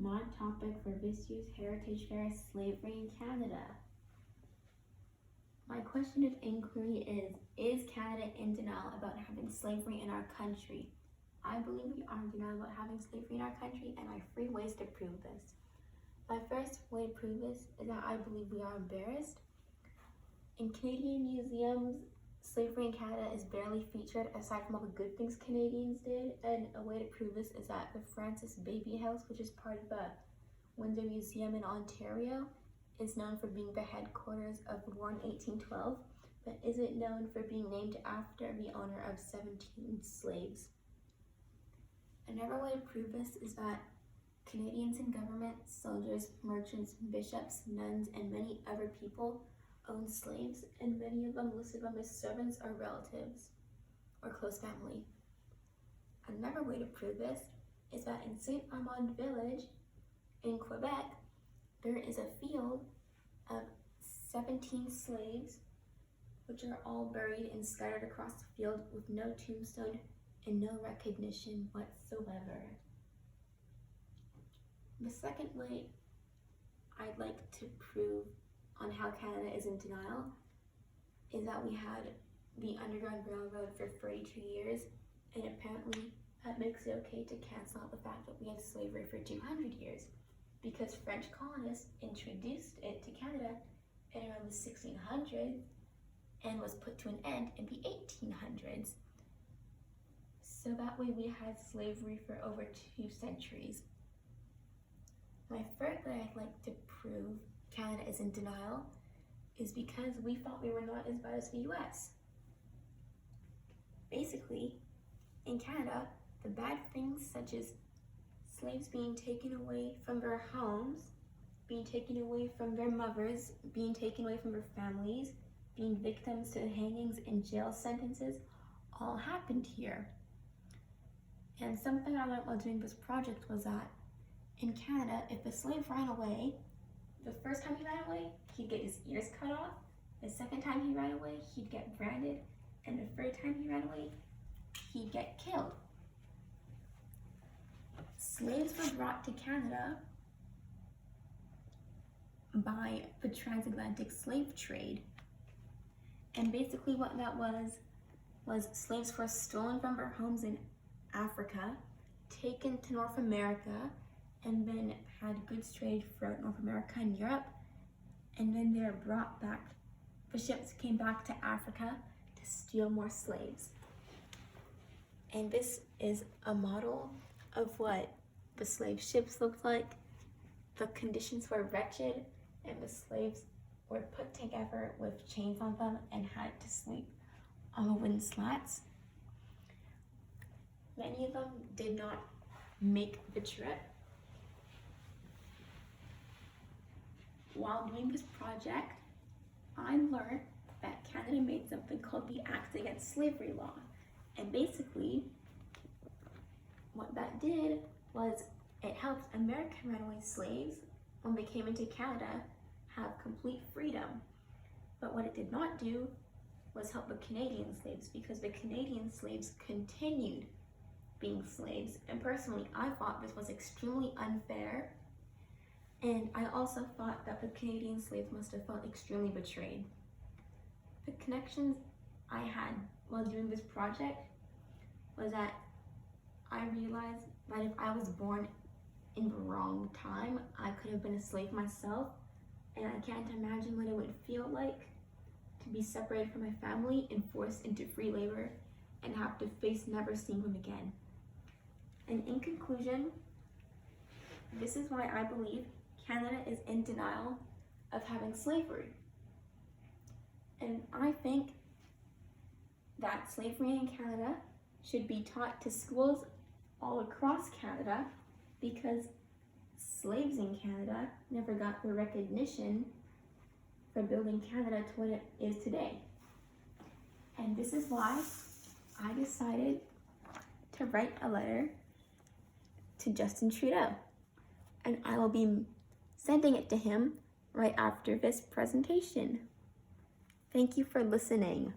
My topic for this year's Heritage Fair is slavery in Canada. My question of inquiry is Canada in denial about having slavery in our country? I believe we are in denial about having slavery in our country, and I have 3 ways to prove this. My first way to prove this is that I believe we are embarrassed. In Canadian museums, slavery in Canada is barely featured aside from all the good things Canadians did, and a way to prove this is that the Francis Baby House, which is part of the Windsor Museum in Ontario, is known for being the headquarters of the war in 1812, but isn't known for being named after the owner of 17 slaves. Another way to prove this is that Canadians in government, soldiers, merchants, bishops, nuns, and many other people owned slaves, and many of them listed them as servants or relatives or close family. Another way to prove this is that in St. Armand Village in Quebec, there is a field of 17 slaves, which are all buried and scattered across the field with no tombstone and no recognition whatsoever. The second way I'd like to prove on how Canada is in denial is that we had the Underground Railroad for 32 years, and apparently that makes it okay to cancel out the fact that we had slavery for 200 years, because French colonists introduced it to Canada in around the 1600s and was put to an end in the 1800s. So that way we had slavery for over 2 centuries. My third way I'd like to prove Canada is in denial is because we thought we were not as bad as the US. Basically, in Canada, the bad things such as slaves being taken away from their homes, being taken away from their mothers, being taken away from their families, being victims to hangings and jail sentences, all happened here. And something I learned while doing this project was that in Canada, if a slave ran away, the first time he ran away, he'd get his ears cut off. The second time he ran away, he'd get branded. And the third time he ran away, he'd get killed. Slaves were brought to Canada by the transatlantic slave trade. And basically what that was slaves were stolen from their homes in Africa, taken to North America, and then had goods traded throughout North America and Europe, and then they were brought back. The ships came back to Africa to steal more slaves. And this is a model of what the slave ships looked like. The conditions were wretched, and the slaves were put together with chains on them and had to sleep on the wooden slats. Many of them did not make the trip. While doing this project, I learned that Canada made something called the Acts Against Slavery Law. And basically, what that did was it helped American runaway slaves, when they came into Canada, have complete freedom. But what it did not do was help the Canadian slaves, because the Canadian slaves continued being slaves. And personally, I thought this was extremely unfair. And I also thought that the Canadian slaves must have felt extremely betrayed. The connections I had while doing this project was that I realized that if I was born in the wrong time, I could have been a slave myself, and I can't imagine what it would feel like to be separated from my family and forced into free labor and have to face never seeing them again. And in conclusion, this is why I believe Canada is in denial of having slavery. And I think that slavery in Canada should be taught to schools all across Canada, because slaves in Canada never got the recognition for building Canada to what it is today. And this is why I decided to write a letter to Justin Trudeau. And I will be sending it to him right after this presentation. Thank you for listening.